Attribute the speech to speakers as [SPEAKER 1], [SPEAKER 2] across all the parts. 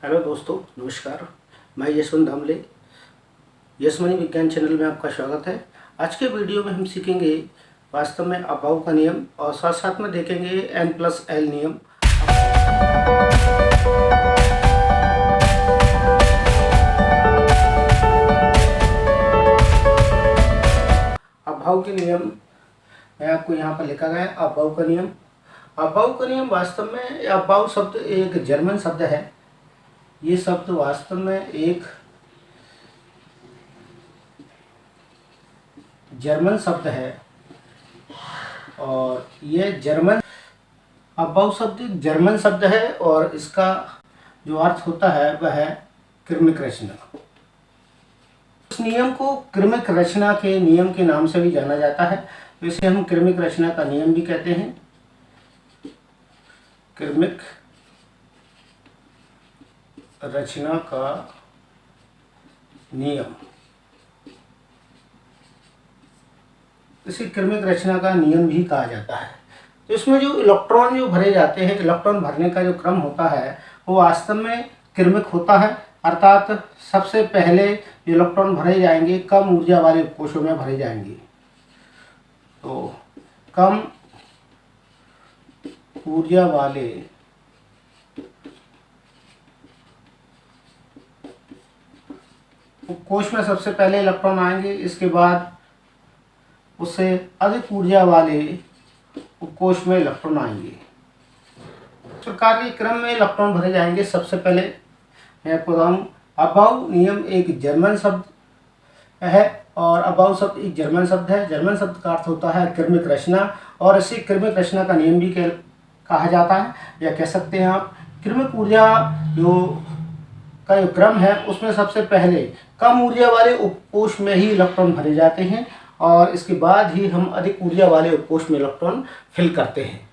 [SPEAKER 1] Hello दोस्तों, नमस्कार। मैं यशवंत धामले, यशमनी विज्ञान चैनल में आपका स्वागत है। आज के वीडियो में हम सीखेंगे वास्तव में अभाव का नियम और साथ साथ में देखेंगे n+l नियम। अभाव के नियम मैं आपको यहाँ पर लिखा गया है। अभाव का नियम, अभाव का नियम वास्तव में अभाव शब्द एक जर्मन शब्द है। ये शब्द वास्तव में एक जर्मन शब्द है और ये जर्मन अभाव शब्द एक जर्मन शब्द है और इसका जो अर्थ होता है वह है क्रमिक रचना। इस नियम को क्रमिक रचना के नियम के नाम से भी जाना जाता है। तो इसे हम क्रमिक रचना का नियम भी कहते हैं। क्रमिक रचना का नियम, इसे क्रमिक रचना का नियम भी कहा जाता है। तो इसमें जो इलेक्ट्रॉन जो भरे जाते हैं, इलेक्ट्रॉन भरने का जो क्रम होता है वो वास्तव में क्रमिक होता है। अर्थात सबसे पहले इलेक्ट्रॉन भरे जाएंगे कम ऊर्जा वाले कोशों में भरे जाएंगे। तो कम ऊर्जा वाले कोश में सबसे पहले इलेक्ट्रॉन आएंगे, इसके बाद उससे अधिक ऊर्जा वाले कोश में इलेक्ट्रॉन आएंगे। इस प्रकार के क्रम में इलेक्ट्रॉन भरे जाएंगे। सबसे पहले मैं आपको बताऊं, अभाव नियम एक जर्मन शब्द है और अभाव शब्द एक जर्मन शब्द है। जर्मन शब्द का अर्थ होता है क्रमिक रचना और इसे क्रमिक रचना का नियम भी कहा जाता है, या कह सकते हैं आप क्रमिक ऊर्जा का जो क्रम है उसमें सबसे पहले कम ऊर्जा वाले उपकोश में ही इलेक्ट्रॉन भरे जाते हैं और इसके बाद ही हम अधिक ऊर्जा वाले उपकोश में इलेक्ट्रॉन फिल करते हैं।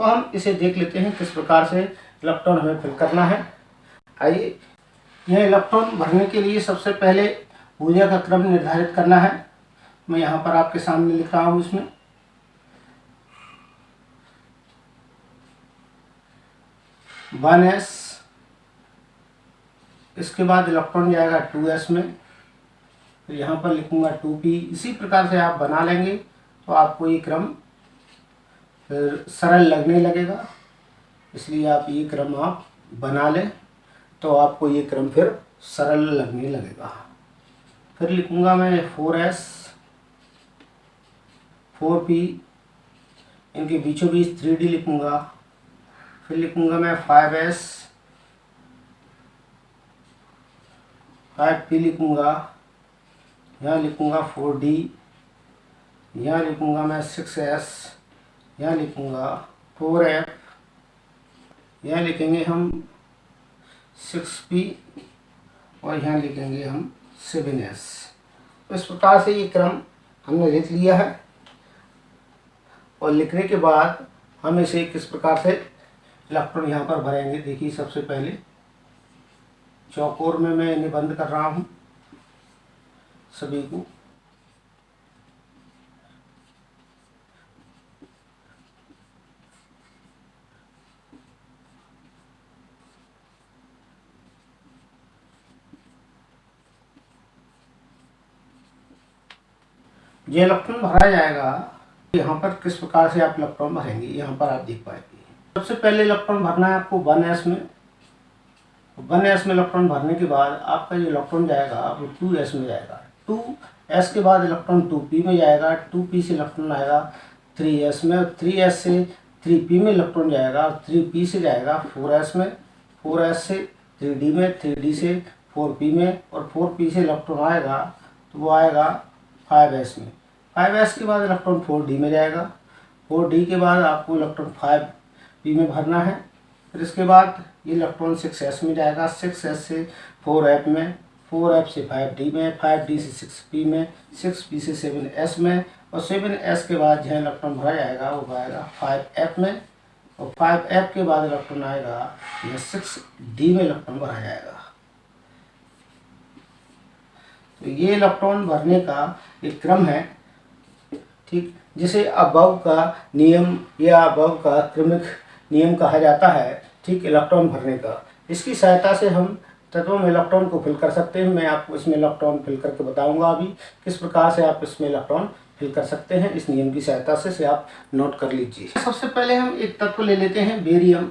[SPEAKER 1] तो हम इसे देख लेते हैं किस प्रकार से इलेक्ट्रॉन हमें फिल करना है। आइए, यह इलेक्ट्रॉन भरने के लिए सबसे पहले ऊर्जा का क्रम निर्धारित करना है। मैं यहाँ पर आपके सामने लिख रहा हूँ। इसमें 1s, इसके बाद इलेक्ट्रॉन जाएगा 2s में, फिर यहाँ पर लिखूंगा 2p। इसी प्रकार से आप बना लेंगे तो आपको ये क्रम फिर सरल लगने लगेगा। इसलिए आप ये क्रम आप बना लें तो आपको ये क्रम फिर सरल लगने लगेगा। फिर लिखूंगा मैं 4s, 4p, इनके बीचों बीच 3d लिखूंगा। फिर लिखूंगा मैं 5s, 5p लिखूंगा। यहाँ लिखूंगा 4d, यहाँ लिखूंगा मैं 6s, यहाँ लिखूंगा 4f, यहाँ लिखेंगे हम 6p और यहाँ लिखेंगे हम 7s। इस प्रकार से ये क्रम हमने लिख लिया है और लिखने के बाद हम इसे किस प्रकार से इलेक्ट्रॉन यहाँ पर भरेंगे। देखिए, सबसे पहले चौकोर में मैं इन्हें बंद कर रहा हूँ सभी को। ये इलेक्ट्रॉन भरा जाएगा। यहाँ पर किस प्रकार से आप इलेक्ट्रॉन भरेंगे, यहाँ पर आप देख पाएंगे। सबसे पहले इलेक्ट्रॉन भरना है आपको 1s में। 1s में इलेक्ट्रॉन भरने के बाद आपका जो इलेक्ट्रॉन जाएगा वो 2s में जाएगा। 2s के बाद इलेक्ट्रॉन 2p में जाएगा। 2p से इलेक्ट्रॉन आएगा 3s में, 3s से 3p में इलेक्ट्रॉन जाएगा और 3p से जाएगा 4s में, 4s से 3d में, 3d से 4p में और 4p से इलेक्ट्रॉन आएगा तो वो आएगा 5s में। 5s के बाद इलेक्ट्रॉन 4d में जाएगा। 4d के बाद आपको इलेक्ट्रॉन 5p में भरना है। फिर इसके बाद ये इलेक्ट्रॉन 6s में जाएगा। 6s से 4f में, 4f से 5d में, 5d से 6p में, 6p से 7s में और 7s के बाद जहाँ इलेक्ट्रॉन भरा जाएगा वो आएगा 5f में और 5f के बाद इलेक्ट्रॉन आएगा यह 6d में इलेक्ट्रॉन भरा जाएगा। तो ये इलेक्ट्रॉन भरने का एक क्रम है, ठीक, जिसे अभाव का नियम या अभाव का क्रमिक नियम कहा जाता है। ठीक, इलेक्ट्रॉन भरने का इसकी सहायता से हम तत्वों में इलेक्ट्रॉन को फिल कर सकते हैं। मैं आपको इसमें इलेक्ट्रॉन फिल करके बताऊंगा अभी किस प्रकार से आप इसमें इलेक्ट्रॉन फिल कर सकते हैं। इस नियम की सहायता से आप नोट कर लीजिए। सबसे पहले हम एक तत्व ले लेते हैं बेरियम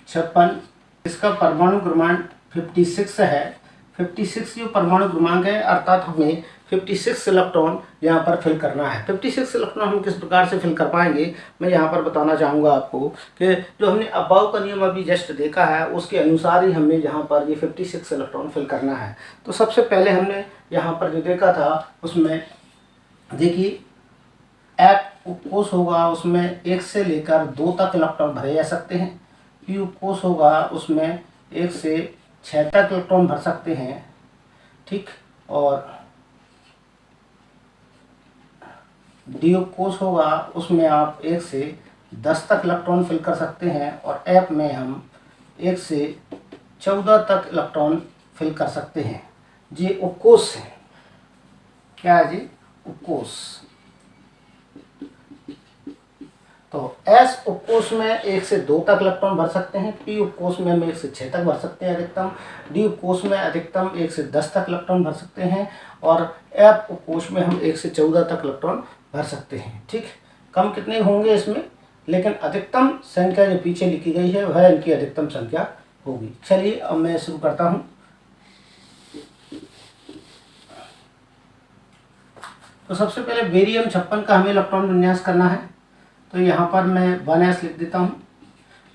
[SPEAKER 1] 56। इसका परमाणु क्रमांक 56 है। 56 जो परमाणु क्रमांक है, अर्थात हमें 56 इलेक्ट्रॉन यहाँ पर फिल करना है। 56 इलेक्ट्रॉन हम किस प्रकार से फिल कर पाएंगे, मैं यहाँ पर बताना चाहूँगा आपको कि जो हमने अबाव का नियम अभी जस्ट देखा है उसके अनुसार ही हमें यहाँ पर ये 56 इलेक्ट्रॉन फिल करना है। तो सबसे पहले हमने यहाँ पर जो देखा था उसमें देखिए एफ उपकोष होगा, उसमें 1 से लेकर 2 तक इलेक्ट्रॉन भरे जा सकते हैं। पी उपकोष होगा, उसमें 1 से 6 तक इलेक्ट्रॉन भर सकते हैं, ठीक। और डी उपकोष होगा, उसमें आप 1 से 10 तक इलेक्ट्रॉन फिल कर सकते हैं। और एफ में हम 1 से 14 तक इलेक्ट्रॉन फिल कर सकते हैं। जी उपकोष है, क्या है जी, उपकोष। तो एस उपकोष में 1 से 2 तक इलेक्ट्रॉन भर सकते हैं। पी उपकोष में हम 1 से 6 तक भर सकते हैं अधिकतम। डी उपकोष में अधिकतम 1 से 10 तक इलेक्ट्रॉन भर सकते हैं। और एफ उपकोष में हम 1 से 14 तक इलेक्ट्रॉन भर सकते हैं, ठीक। कम कितने होंगे इसमें, लेकिन अधिकतम संख्या जो पीछे लिखी गई है वह इनकी अधिकतम संख्या होगी। चलिए अब मैं शुरू करता हूँ। तो सबसे पहले बेरियम 56 का हमें इलेक्ट्रॉन विन्यास करना है। तो यहाँ पर मैं 1s लिख देता हूँ।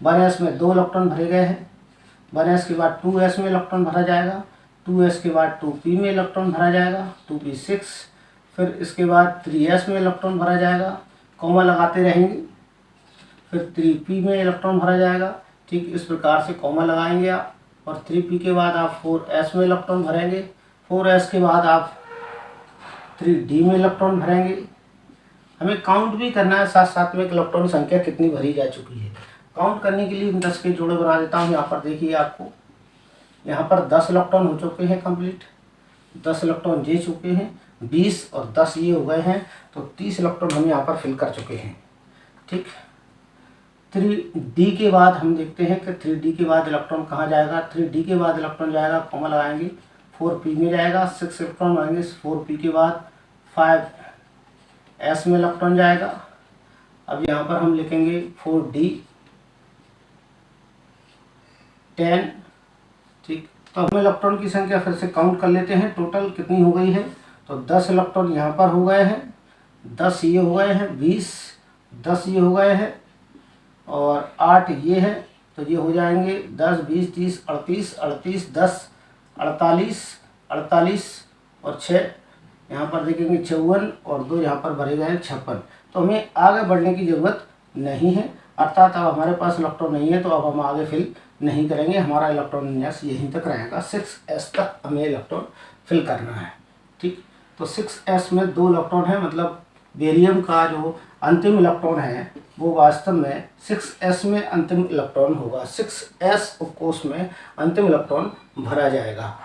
[SPEAKER 1] 1s में 2 इलेक्ट्रॉन भरे गए हैं। 1s के बाद 2s में इलेक्ट्रॉन भरा जाएगा। 2s के बाद 2p में इलेक्ट्रॉन भरा जाएगा, 2p6। फिर इसके बाद 3s में इलेक्ट्रॉन भरा जाएगा, कॉमा लगाते रहेंगे। फिर 3p में इलेक्ट्रॉन भरा जाएगा, ठीक इस प्रकार से कॉमा लगाएंगे आप। और 3p के बाद आप 4s में इलेक्ट्रॉन भरेंगे। 4s के बाद आप 3d में इलेक्ट्रॉन भरेंगे। हमें काउंट भी करना है साथ साथ में इलेक्ट्रॉन संख्या कितनी भरी जा चुकी है। काउंट करने के लिए 10 के जोड़े बना देता हूँ। यहाँ पर देखिए आपको यहाँ पर 10 इलेक्ट्रॉन हो चुके हैं कंप्लीट, 10 इलेक्ट्रॉन दे चुके हैं, 20 और 10 ये हो गए हैं, तो 30 इलेक्ट्रॉन हम यहाँ पर फिल कर चुके हैं, ठीक। 3d के बाद हम देखते हैं कि 3d के बाद इलेक्ट्रॉन कहाँ जाएगा। 3d के बाद इलेक्ट्रॉन जाएगा, कॉमा लगाएंगे, 4p में जाएगा, 6 इलेक्ट्रॉन आएंगे। 4p के बाद 5s में इलेक्ट्रॉन जाएगा। अब यहाँ पर हम लिखेंगे 4d 10, ठीक। तो हम इलेक्ट्रॉन की संख्या फिर से काउंट कर लेते हैं, टोटल कितनी हो गई है। तो 10 इलेक्ट्रॉन यहाँ पर हो गए हैं, 10 ये हो गए हैं, 20, 10 ये हो गए हैं और 8 ये है, तो ये हो जाएंगे 10, 20, 30, 38, 38, 10, 48, 48 और 6 यहाँ पर देखेंगे 54 और 2 यहाँ पर भरे गए हैं 56। तो हमें आगे बढ़ने की ज़रूरत नहीं है, अर्थात अब हमारे पास इलेक्ट्रॉन नहीं है तो अब हम आगे फिल नहीं करेंगे। हमारा इलेक्ट्रॉन विन्यास यहीं तक रहेगा, 6s तक हमें इलेक्ट्रॉन फिल करना है, ठीक। तो 6s में 2 इलेक्ट्रॉन है, मतलब बेरियम का जो अंतिम इलेक्ट्रॉन है वो वास्तव में 6s में अंतिम इलेक्ट्रॉन होगा। 6s उपकोष में अंतिम इलेक्ट्रॉन भरा जाएगा।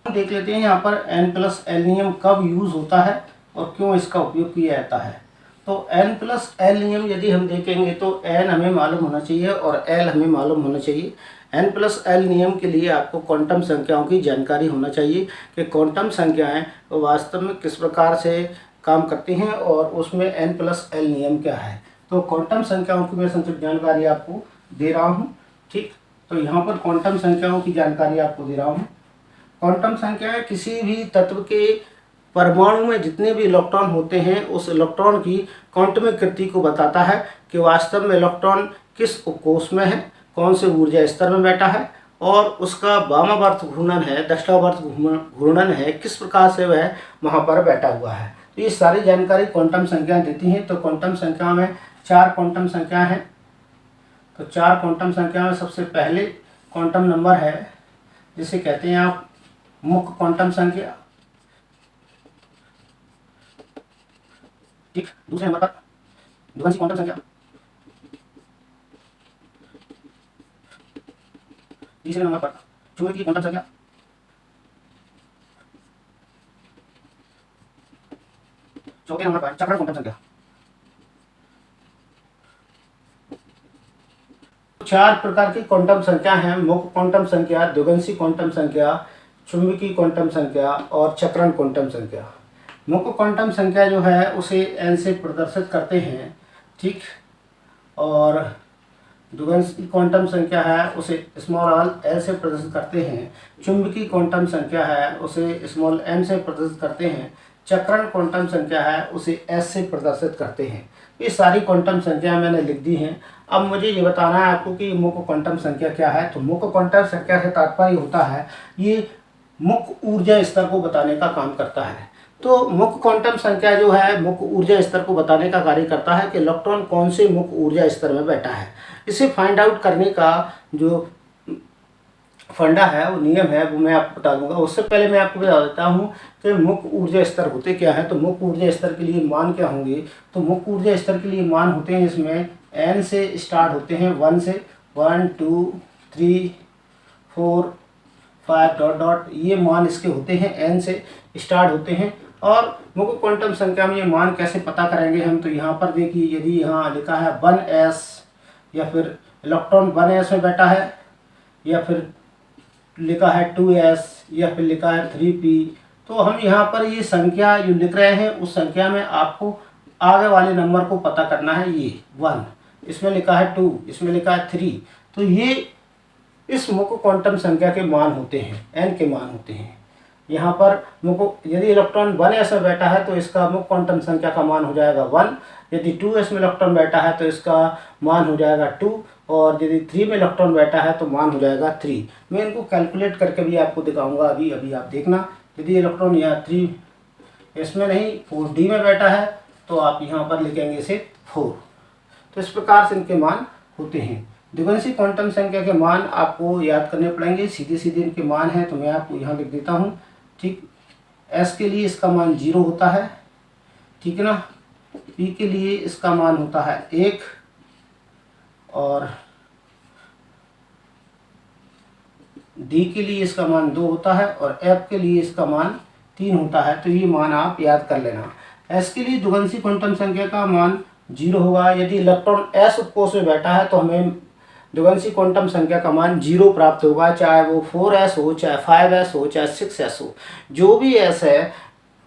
[SPEAKER 1] देख लेते हैं यहाँ पर N+L नियम कब यूज़ होता है और क्यों इसका उपयोग किया जाता है। तो N+L नियम यदि हम देखेंगे तो N हमें मालूम होना चाहिए और L हमें मालूम होना चाहिए। N+L नियम के लिए आपको क्वांटम संख्याओं की जानकारी होना चाहिए कि क्वांटम संख्याएं वास्तव में किस प्रकार से काम करती हैं और उसमें N+L नियम क्या है। तो क्वांटम संख्याओं की मैं संक्षिप्त जानकारी आपको दे रहा हूँ, ठीक। तो यहाँ पर क्वांटम संख्याओं की जानकारी आपको दे रहा हूँ। क्वांटम संख्याएं किसी भी तत्व के परमाणु में जितने भी इलेक्ट्रॉन होते हैं उस इलेक्ट्रॉन की क्वांटम कृति को बताता है कि वास्तव में इलेक्ट्रॉन किस उपकोष में है, कौन से ऊर्जा स्तर में बैठा है और उसका वामावर्त घूर्णन है, दक्षिणावर्त घूर्णन है, किस प्रकार से वह वहाँ पर बैठा हुआ है। तो ये सारी जानकारी क्वांटम संख्याएं देती हैं। तो क्वांटम संख्या में 4 क्वांटम संख्या हैं। तो 4 क्वांटम संख्या में सबसे पहले क्वांटम नंबर है जिसे कहते हैं आप मुख्य क्वांटम संख्या, ठीक। दूसरे नंबर पर द्विघांसी क्वांटम संख्या, तीसरे नंबर पर चुंबकीय क्वांटम संख्या, चौथे नंबर पर चक्रण क्वांटम संख्या। चार प्रकार की क्वांटम संख्या हैं: मुख्य क्वांटम संख्या, द्विगंशी क्वांटम संख्या, चुंबकीय क्वांटम संख्या और चक्रण क्वांटम संख्या। मुख्य क्वांटम संख्या जो है उसे n से प्रदर्शित करते हैं, ठीक। और द्विगंशी क्वांटम संख्या है उसे स्मॉल l से प्रदर्शित करते हैं। चुंबकीय क्वांटम संख्या है उसे स्मॉल m से प्रदर्शित करते हैं। चक्रण क्वांटम संख्या है उसे s से प्रदर्शित करते हैं। ये सारी क्वांटम संख्या मैंने लिख दी हैं। अब मुझे ये बताना है आपको कि मुख्य क्वांटम संख्या क्या है। तो मुख्य क्वांटम संख्या से तात्पर्य होता है ये मुख्य ऊर्जा स्तर को बताने का काम करता है। तो मुख्य क्वांटम संख्या जो है मुख्य ऊर्जा स्तर को बताने का कार्य करता है कि इलेक्ट्रॉन कौन से मुख्य ऊर्जा स्तर में बैठा है। इसे फाइंड आउट करने का जो फंडा है, वो नियम है, वो मैं आपको बता दूंगा। उससे पहले मैं आपको बता देता हूँ कि मुख्य ऊर्जा स्तर होते क्या हैं। तो मुख्य ऊर्जा स्तर के लिए मान क्या होंगे। तो मुख्य ऊर्जा स्तर के लिए मान होते हैं, इसमें n से स्टार्ट होते हैं, 1 से 1 2 3 4 5 डॉट डॉट, ये मान इसके होते हैं, n से स्टार्ट होते हैं। और मुख्य क्वांटम संख्या में ये मान कैसे पता करेंगे हम। तो यहाँ पर देखिए, यदि यहाँ लिखा है 1s या फिर इलेक्ट्रॉन 1s में बैठा है, या फिर लिखा है 2s या फिर लिखा है 3p, तो हम यहाँ पर ये संख्या जो लिख रहे हैं उस संख्या में आपको आगे वाले नंबर को पता करना है। ये 1, इसमें लिखा है 2, इसमें लिखा है 3, तो ये इस मुख्य क्वांटम संख्या के मान होते हैं, n के मान होते हैं। यहाँ पर मुख्य यदि इलेक्ट्रॉन 1s में बैठा है तो इसका मुख्य क्वांटम संख्या का मान हो जाएगा 1। यदि 2s में इलेक्ट्रॉन बैठा है तो इसका मान हो जाएगा 2, और यदि 3 में इलेक्ट्रॉन बैठा है तो मान हो जाएगा 3। मैं इनको कैलकुलेट करके भी आपको दिखाऊंगा, अभी आप देखना। यदि इलेक्ट्रॉन यहाँ 3s में नहीं 4d में बैठा है तो आप यहाँ पर लिखेंगे इसे 4। तो इस प्रकार से इनके मान होते हैं। द्विगंशी क्वांटम संख्या के मान आपको याद करने पड़ेंगे, सीधे सीधे इनके मान हैं, तो मैं आपको यहाँ लिख देता हूँ, ठीक। s के लिए इसका मान 0 होता है, ठीक है ना। p के लिए इसका मान होता है 1, और d के लिए इसका मान 2 होता है, और f के लिए इसका मान 3 होता है। तो ये मान आप याद कर लेना। s के लिए द्विगंशी क्वांटम संख्या का मान 0 होगा। यदि इलेक्ट्रॉन s उपकोष में बैठा है तो हमें द्विगंशी क्वांटम संख्या का मान 0 प्राप्त होगा, चाहे वो 4s हो, चाहे 5s हो, चाहे 6s हो, जो भी s है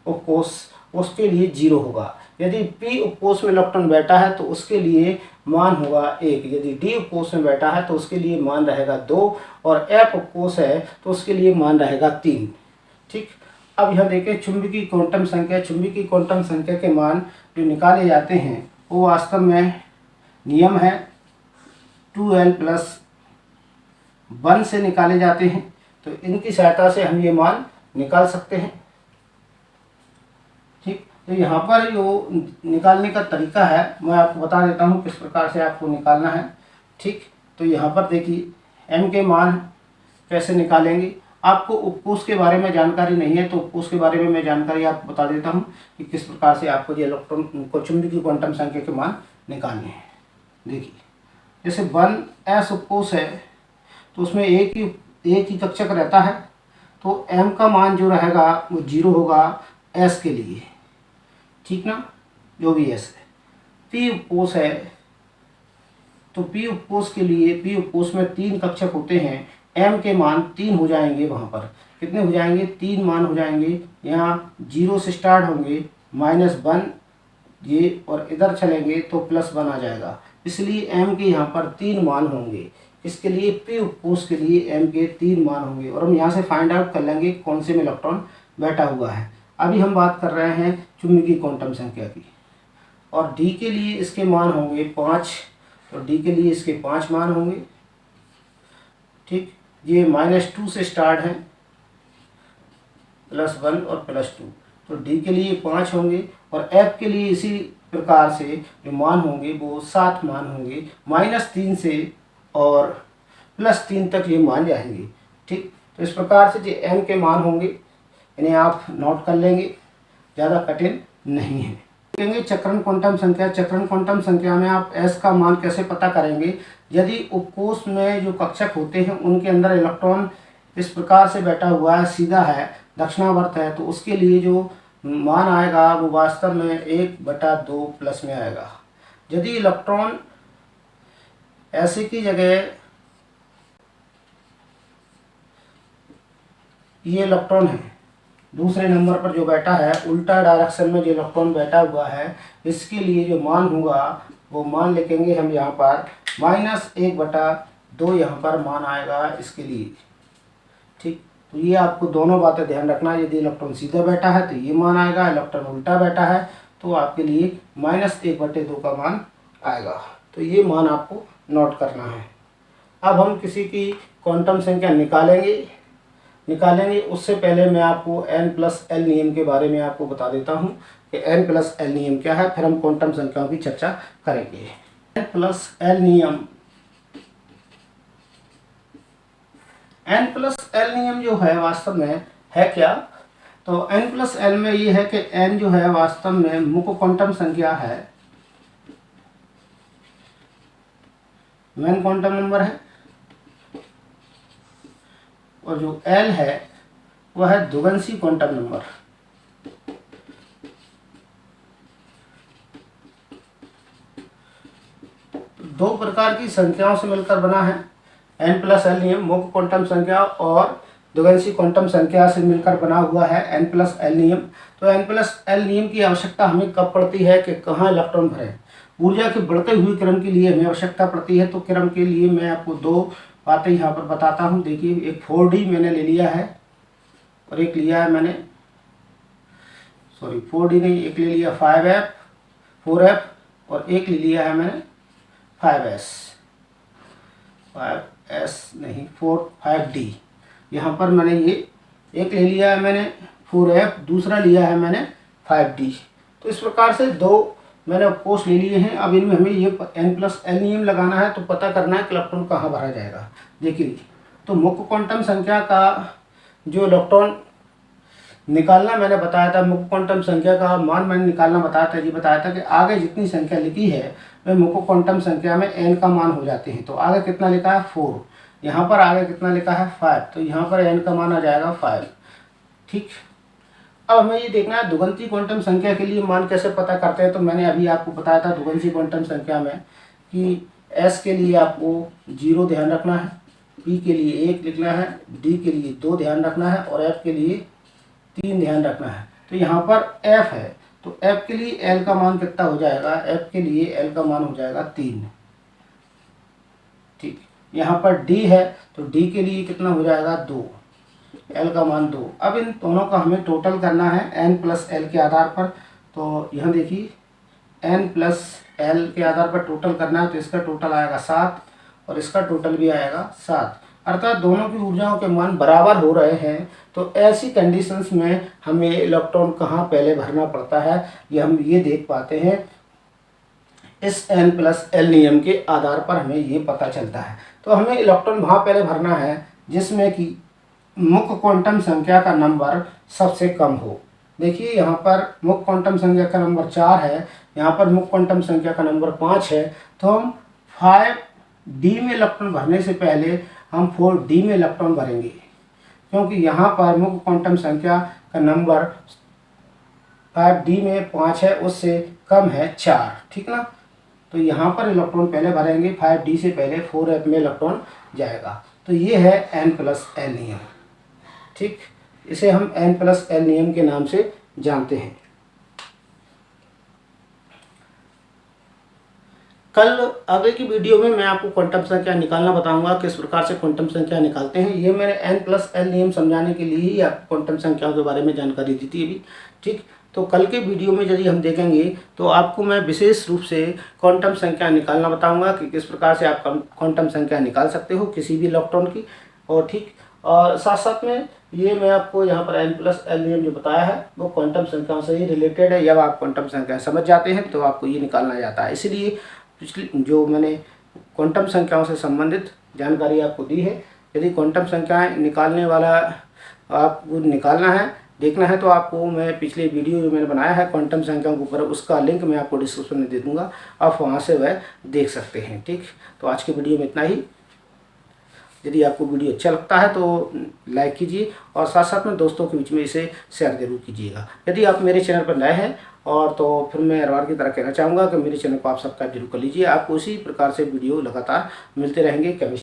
[SPEAKER 1] उपकोष उसके लिए 0 होगा। यदि p उपकोष में इलेक्ट्रॉन बैठा है तो उसके लिए मान होगा 1। यदि d उपकोष में बैठा है तो उसके लिए मान रहेगा 2, और f उपकोष है तो उसके लिए मान रहेगा 3, ठीक। अब यहाँ देखें चुंबकीय क्वांटम संख्या। चुंबकीय क्वांटम संख्या के मान जो निकाले जाते हैं वो वास्तव में नियम है 2l + 1 से निकाले जाते हैं। तो इनकी सहायता से हम ये मान निकाल सकते हैं, ठीक। तो यहाँ पर जो निकालने का तरीका है मैं आपको बता देता हूँ किस प्रकार से आपको निकालना है, ठीक। तो यहाँ पर देखिए m के मान कैसे निकालेंगे। आपको उपकोष के बारे में जानकारी नहीं है तो उपकोष के बारे में मैं जानकारी आपको बता देता हूँ कि किस प्रकार से आपको ये इलेक्ट्रॉन को चुंबकीय क्वांटम संख्या के मान निकालने हैं। देखिए जैसे 1s उपकोष है तो उसमें एक ही कक्षक रहता है, तो m का मान जो रहेगा वो 0 होगा s के लिए, ठीक ना, जो भी s है। p उपकोष है तो p उपकोष के लिए, p उपकोष में 3 कक्षक होते हैं, m के मान 3 हो जाएंगे। वहाँ पर कितने हो जाएंगे, 3 मान हो जाएंगे। यहाँ 0 से स्टार्ट होंगे, -1 ये, और इधर चलेंगे तो +1 आ जाएगा। इसलिए m के यहाँ पर 3 मान होंगे। इसके लिए p उपकोष के लिए m के 3 मान होंगे, और हम यहाँ से फाइंड आउट कर लेंगे कौन से में इलेक्ट्रॉन बैठा हुआ है। अभी हम बात कर रहे हैं चुंबकीय क्वांटम संख्या की, और d के लिए इसके मान होंगे 5, तो d के लिए इसके 5 मान होंगे, ठीक। ये -2 से स्टार्ट है, +1 और +2, तो d के लिए 5 होंगे, और f के लिए इसी प्रकार से जो मान होंगे वो 7 मान होंगे, -3 से और +3 तक ये मान जाएंगे, ठीक। तो इस प्रकार से जो m के मान होंगे इन्हें आप नोट कर लेंगे, ज़्यादा कठिन नहीं है। देखेंगे चक्रण क्वांटम संख्या। चक्रण क्वांटम संख्या में आप s का मान कैसे पता करेंगे। यदि उपकोष में जो कक्षक होते हैं उनके अंदर इलेक्ट्रॉन इस प्रकार से बैठा हुआ है, सीधा है, दक्षिणावर्त है, तो उसके लिए जो मान आएगा वो वास्तव में 1/2 प्लस में आएगा। यदि इलेक्ट्रॉन ऐसे की जगह ये इलेक्ट्रॉन है दूसरे नंबर पर जो बैठा है, उल्टा डायरेक्शन में जो इलेक्ट्रॉन बैठा हुआ है, इसके लिए जो मान होगा वो मान लिखेंगे हम यहाँ पर -1/2 यहाँ पर मान आएगा इसके लिए। ठीक, तो ये आपको दोनों बातें ध्यान रखना है। यदि इलेक्ट्रॉन सीधा बैठा है तो ये मान आएगा, इलेक्ट्रॉन उल्टा बैठा है तो आपके लिए -1/2 का मान आएगा। तो ये मान आपको नोट करना है। अब हम किसी की क्वांटम संख्या निकालेंगे उससे पहले मैं आपको n+l नियम के बारे में आपको बता देता हूँ कि n+l नियम क्या है, फिर हम क्वांटम संख्याओं की चर्चा करेंगे। n+l नियम जो है वास्तव में है क्या, तो n+l में ये है कि n जो है वास्तव में मुख्य क्वांटम संख्या है, मेन क्वांटम नंबर है, और जो l है वह है द्विगंशी क्वांटम नंबर। दो प्रकार की संख्याओं से मिलकर बना है n+l नियम, मुख्य क्वांटम संख्या और द्विगंशी क्वांटम संख्या से मिलकर बना हुआ है n+l नियम। तो n+l नियम की आवश्यकता हमें कब पड़ती है कि कहाँ इलेक्ट्रॉन भरें। ऊर्जा के बढ़ते हुए क्रम के लिए हमें आवश्यकता पड़ती है। तो क्रम के लिए मैं आपको दो बातें यहाँ पर बताता हूँ। देखिए, एक 4d मैंने ले लिया है और एक लिया है मैंने 4d नहीं, एक ले लिया 4f और एक ले लिया है मैंने 5d। यहाँ पर मैंने ये एक ले लिया है मैंने 4f, दूसरा लिया है मैंने 5d। तो इस प्रकार से दो मैंने ऑफकोर्स ले लिए हैं। अब इनमें हमें ये n+l नियम लगाना है, तो पता करना है कि इलेक्ट्रॉन कहाँ भरा जाएगा। देखिए, तो मुख्य क्वांटम संख्या का जो इलेक्ट्रॉन निकालना मैंने बताया था, मुख्य क्वांटम संख्या का मान मैंने निकालना बताया था। ये बताया था कि आगे जितनी संख्या लिखी है वह मुख्य क्वांटम संख्या में n का मान हो जाते हैं। तो आगे कितना लिखा है 4, यहाँ पर आगे कितना लिखा है 5, तो यहाँ पर n का मान आ जाएगा 5। ठीक, अब हमें ये देखना है द्विगंशी क्वांटम संख्या के लिए मान कैसे पता करते हैं। तो मैंने अभी आपको बताया था द्विगंशी क्वांटम संख्या में कि s के लिए आपको 0 ध्यान रखना है, p के लिए 1 लिखना है, d के लिए 2 ध्यान रखना है और f के लिए 3 ध्यान रखना है। तो यहाँ पर f है, तो f के लिए l का मान कितना हो जाएगा, f के लिए l का मान हो जाएगा 3। ठीक, यहाँ पर d है तो d के लिए कितना हो जाएगा 2, l का मान 2। अब इन दोनों का हमें टोटल करना है n+l के आधार पर। तो यहाँ देखिए n+l के आधार पर टोटल करना है, तो इसका टोटल आएगा 7 और इसका टोटल भी आएगा 7, अर्थात दोनों की ऊर्जाओं के मान बराबर हो रहे हैं। तो ऐसी कंडीशंस में हमें इलेक्ट्रॉन कहाँ पहले भरना पड़ता है ये हम ये देख पाते हैं। इस n+l नियम के आधार पर हमें ये पता चलता है। तो हमें इलेक्ट्रॉन वहाँ पहले भरना है जिसमें कि मुख्य क्वांटम संख्या का नंबर सबसे कम हो। देखिए, यहाँ पर मुख्य क्वांटम संख्या का नंबर 4 है, यहाँ पर मुख्य क्वांटम संख्या का नंबर 5 है। तो हम 5d में इलेक्ट्रॉन भरने से पहले हम 4d में इलेक्ट्रॉन भरेंगे, क्योंकि यहाँ पर मुख्य क्वांटम संख्या का नंबर 5d में 5 है, उससे कम है 4। ठीक ना, तो यहाँ पर इलेक्ट्रॉन पहले भरेंगे, 5d से पहले 4f में इलेक्ट्रॉन जाएगा। तो ये है n+l नियम। ठीक, इसे हम n+l नियम के नाम से जानते हैं। कल आगे की वीडियो में मैं आपको क्वांटम संख्या निकालना बताऊंगा, किस प्रकार से क्वांटम संख्या निकालते हैं। ये मैंने n+l नियम समझाने के लिए ही आपको क्वांटम संख्याओं के बारे में जानकारी दी थी अभी। ठीक, तो कल के वीडियो में यदि हम देखेंगे तो आपको मैं विशेष रूप से क्वांटम संख्या निकालना बताऊंगा कि किस प्रकार से आप क्वांटम संख्या निकाल सकते हो किसी भी इलेक्ट्रॉन की। और ठीक, और साथ साथ में ये मैं आपको यहाँ पर n+l नियम जो बताया है वो क्वांटम संख्याओं से ही रिलेटेड है। जब आप क्वांटम संख्या समझ जाते हैं तो आपको ये निकालना जाता है। इसलिए पिछली जो मैंने क्वांटम संख्याओं से संबंधित जानकारी आपको दी है, यदि क्वांटम संख्याएं निकालने वाला आपको निकालना है, देखना है, तो आपको मैं पिछले वीडियो जो मैंने बनाया है क्वांटम संख्याओं के ऊपर, उसका लिंक मैं आपको डिस्क्रिप्शन में दे दूँगा, आप वहाँ से वह देख सकते हैं। ठीक, तो आज के वीडियो में इतना ही। यदि आपको वीडियो अच्छा लगता है तो लाइक कीजिए और साथ साथ में दोस्तों के बीच में इसे शेयर जरूर कीजिएगा। यदि आप मेरे चैनल पर नए हैं और तो फिर मैं हर बार की तरह कहना चाहूँगा कि मेरे चैनल को आप सब्सक्राइब जरूर कर लीजिए। आपको उसी प्रकार से वीडियो लगातार मिलते रहेंगे केमिस्ट्री।